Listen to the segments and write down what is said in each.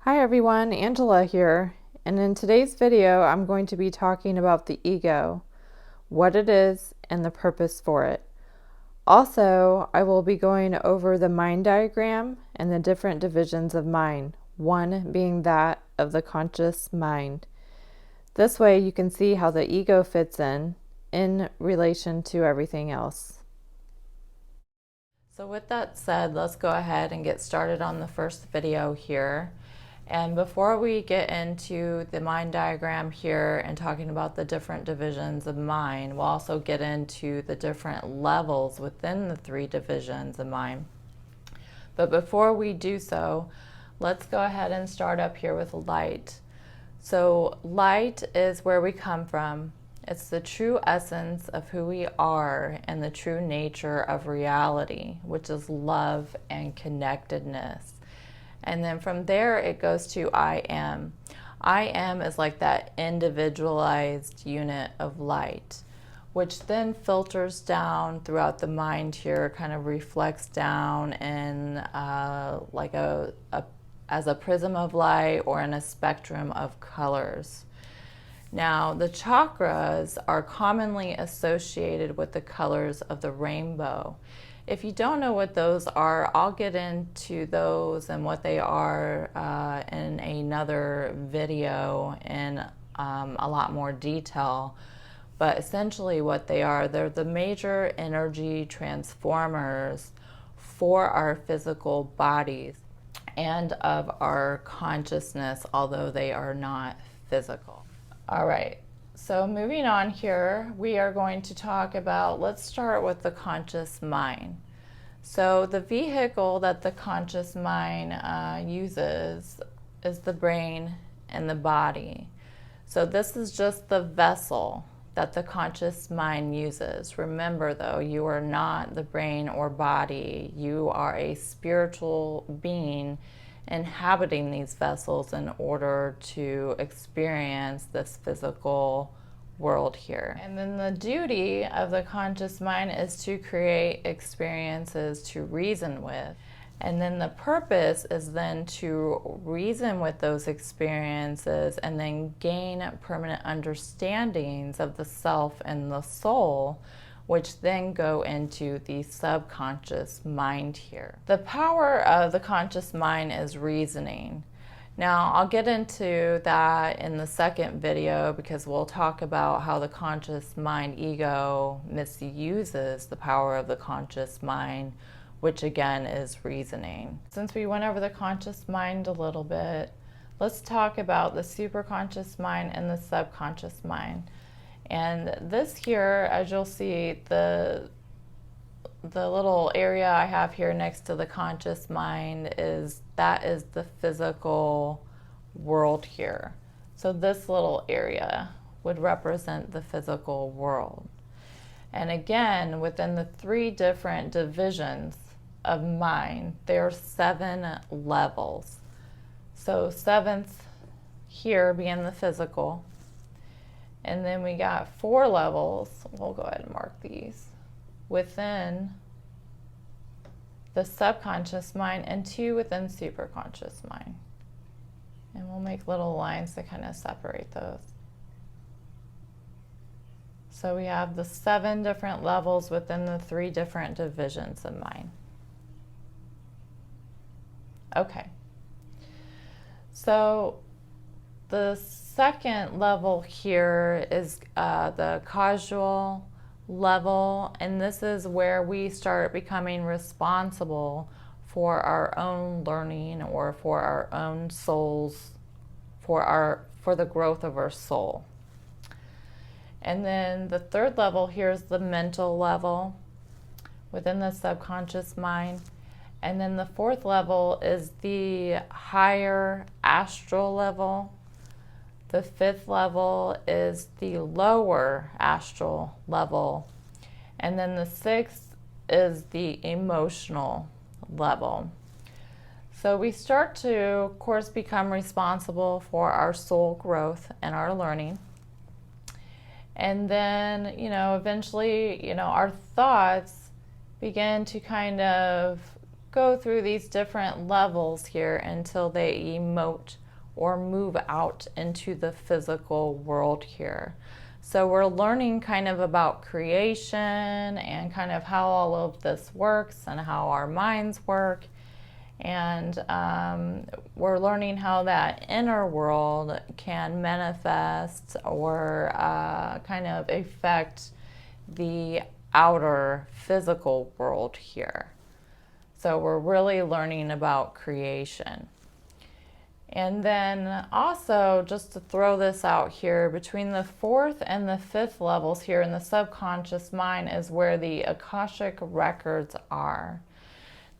Hi everyone, Angela here, and in today's video I'm going to be talking about the ego, what it is, and the purpose for it. Also, I will be going over the mind diagram and the different divisions of mind, one being that of the conscious mind. This way you can see how the ego fits in relation to everything else. So with that said, let's go ahead and get started on the first video here. And before we get into the mind diagram here and talking about the different divisions of mind, we'll also get into the different levels within the three divisions of mind. But before we do so, let's go ahead and start up here with light. So light is where we come from. It's the true essence of who we are and the true nature of reality, which is love and connectedness. And then from there, it goes to I am. I am is like that individualized unit of light, which then filters down throughout the mind here, kind of reflects down in like as a prism of light or in a spectrum of colors. Now, the chakras are commonly associated with the colors of the rainbow. If you don't know what those are, I'll get into those and what they are in another video in a lot more detail. But essentially what they are, they're the major energy transformers for our physical bodies and of our consciousness, although they are not physical. All right, so moving on here, we are going to talk about, let's start with the conscious mind. So the vehicle that the conscious mind uses is the brain and the body. So this is just the vessel that the conscious mind uses. Remember though, you are not the brain or body. You are a spiritual being inhabiting these vessels in order to experience this physical world here. And then the duty of the conscious mind is to create experiences to reason with. And then the purpose is then to reason with those experiences and then gain permanent understandings of the self and the soul, which then go into the subconscious mind here. The power of the conscious mind is reasoning. Now, I'll get into that in the second video because we'll talk about how the conscious mind ego misuses the power of the conscious mind, which again is reasoning. Since we went over the conscious mind a little bit, let's talk about the superconscious mind and the subconscious mind. And this here, as you'll see, the little area I have here next to the conscious mind is the physical world here. So this little area would represent the physical world. And again, within the three different divisions of mind, there are 7 levels. So 7th here being the physical. And then we got 4 levels, we'll go ahead and mark these, within the subconscious mind and 2 within superconscious mind. And we'll make little lines to kind of separate those. So we have the 7 different levels within the 3 different divisions of mind. Okay. So the second level here is the causal level, and this is where we start becoming responsible for our own learning or for our own souls, for the growth of our soul. And then the third level here is the mental level within the subconscious mind. And then the 4th level is the higher astral level. The 5th level is the lower astral level. And then the 6th is the emotional level. So we start to, of course, become responsible for our soul growth and our learning. And then, eventually, our thoughts begin to kind of go through these different levels here until they emote or move out into the physical world here. So we're learning kind of about creation and kind of how all of this works and how our minds work. And we're learning how that inner world can manifest or kind of affect the outer physical world here. So we're really learning about creation. And then also, just to throw this out here, between the 4th and the 5th levels here in the subconscious mind is where the Akashic records are.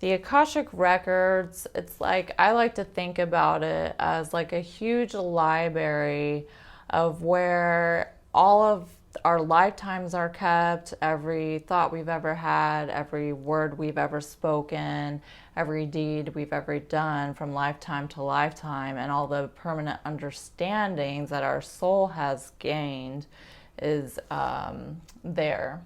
The Akashic records, it's like, I like to think about it as like a huge library of where all of our lifetimes are kept, every thought we've ever had, every word we've ever spoken, every deed we've ever done from lifetime to lifetime, and all the permanent understandings that our soul has gained is there.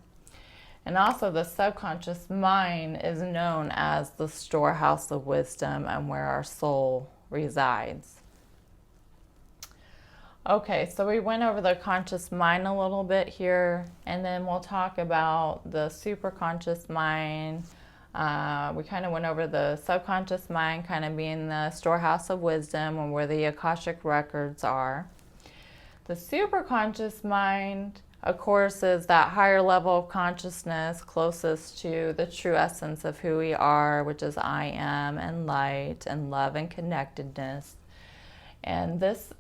And also the subconscious mind is known as the storehouse of wisdom and where our soul resides. Okay, so we went over the conscious mind a little bit here, and then we'll talk about the superconscious mind. We kind of went over the subconscious mind kind of being the storehouse of wisdom and where the Akashic records are. The superconscious mind, of course, is that higher level of consciousness closest to the true essence of who we are, which is I am and light and love and connectedness. And this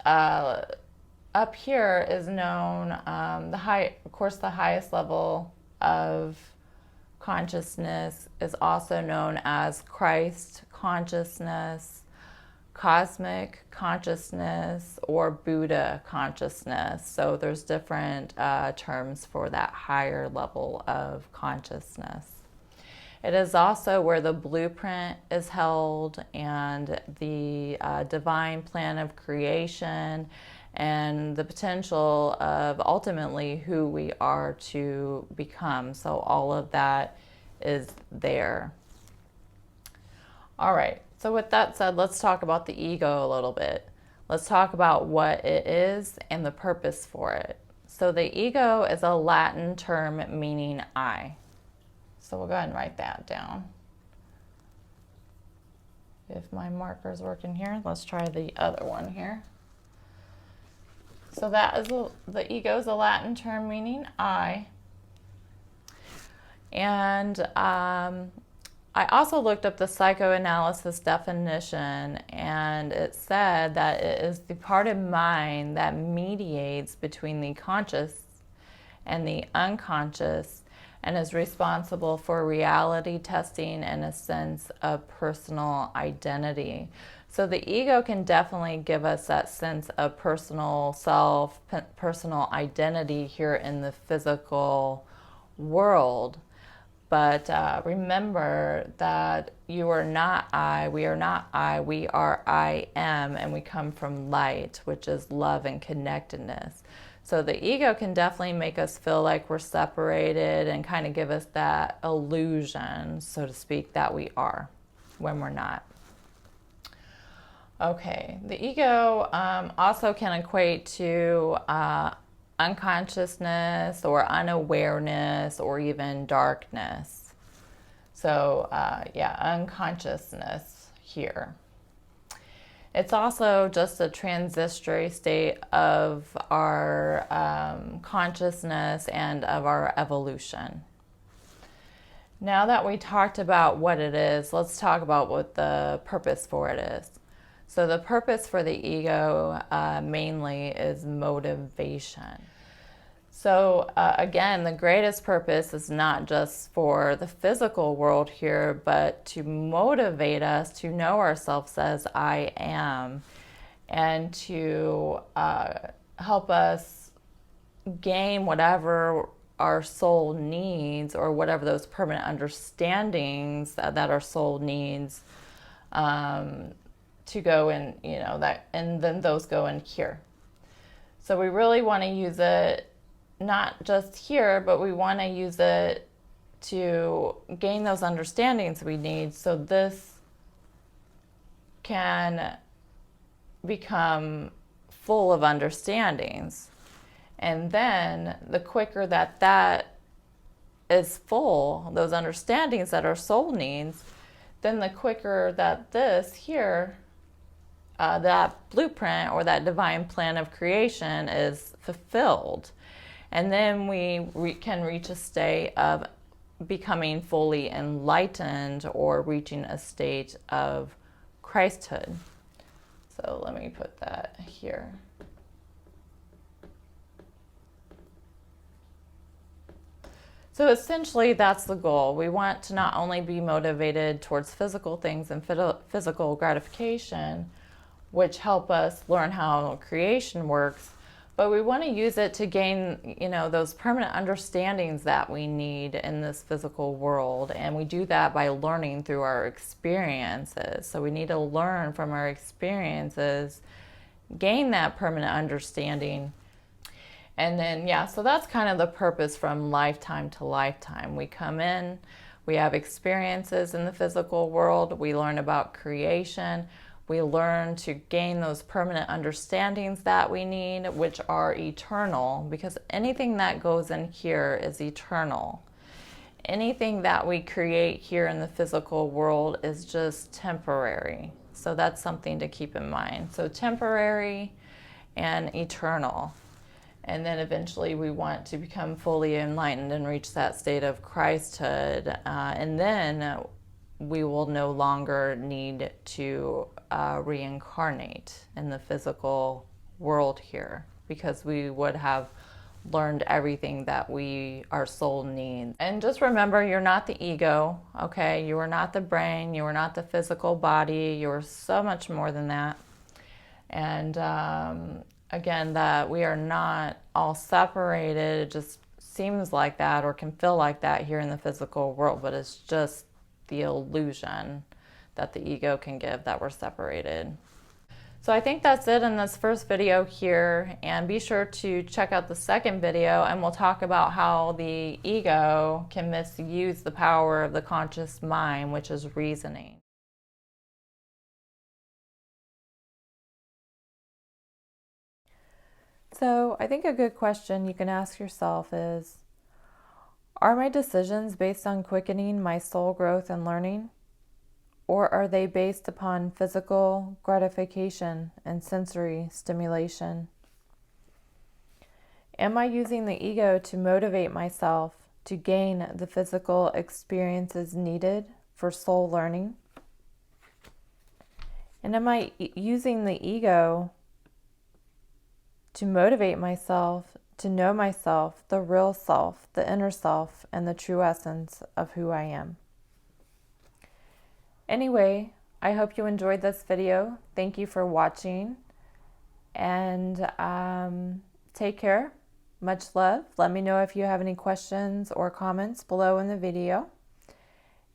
up here is known, the highest level of consciousness is also known as Christ consciousness, cosmic consciousness, or Buddha consciousness. So there's different terms for that higher level of consciousness. It is also where the blueprint is held and the divine plan of creation and the potential of ultimately who we are to become. So all of that is there. All right, so with that said, let's talk about the ego a little bit. Let's talk about what it is and the purpose for it. So the ego is a Latin term meaning I. So we'll go ahead and write that down. If my marker's working here, let's try the other one here. So that is the ego is a Latin term meaning I. And I also looked up the psychoanalysis definition, and it said that it is the part of mind that mediates between the conscious and the unconscious and is responsible for reality testing and a sense of personal identity. So the ego can definitely give us that sense of personal self, personal identity here in the physical world. But remember that you are not I, we are not I, we are I am, and we come from light, which is love and connectedness. So the ego can definitely make us feel like we're separated and kind of give us that illusion, so to speak, that we are when we're not. Okay, the ego also can equate to unconsciousness or unawareness or even darkness. So unconsciousness here. It's also just a transitory state of our consciousness and of our evolution. Now that we talked about what it is, let's talk about what the purpose for it is. So the purpose for the ego mainly is motivation. So again, the greatest purpose is not just for the physical world here, but to motivate us to know ourselves as I am, and to help us gain whatever our soul needs, or whatever those permanent understandings that our soul needs to go in, and then those go in here. So we really want to use it not just here, but we want to use it to gain those understandings we need so this can become full of understandings. And then the quicker that that is full, those understandings that our soul needs, then the quicker that this here, that blueprint or that divine plan of creation is fulfilled. And then we can reach a state of becoming fully enlightened or reaching a state of Christhood. So let me put that here. So essentially, that's the goal. We want to not only be motivated towards physical things and physical gratification, which help us learn how creation works, but we want to use it to gain, those permanent understandings that we need in this physical world. And we do that by learning through our experiences. So we need to learn from our experiences, gain that permanent understanding. And then, so that's kind of the purpose from lifetime to lifetime. We come in, we have experiences in the physical world, we learn about creation, we learn to gain those permanent understandings that we need, which are eternal, because anything that goes in here is eternal. Anything that we create here in the physical world is just temporary. So that's something to keep in mind. So temporary and eternal. And then eventually we want to become fully enlightened and reach that state of Christhood. And then we will no longer need to reincarnate in the physical world here, because we would have learned everything that our soul needs. And just remember, you're not the ego, okay? You are not the brain, you are not the physical body, you are so much more than that. And again, that we are not all separated. It just seems like that or can feel like that here in the physical world, but it's just the illusion that the ego can give that we're separated. So I think that's it in this first video here, and be sure to check out the second video, and we'll talk about how the ego can misuse the power of the conscious mind, which is reasoning. So I think a good question you can ask yourself is, are my decisions based on quickening my soul growth and learning? Or are they based upon physical gratification and sensory stimulation? Am I using the ego to motivate myself to gain the physical experiences needed for soul learning? And am I using the ego to motivate myself to know myself, the real self, the inner self, and the true essence of who I am? Anyway, I hope you enjoyed this video. Thank you for watching, and take care. Much love. Let me know if you have any questions or comments below in the video.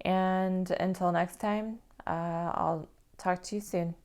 And until next time, I'll talk to you soon.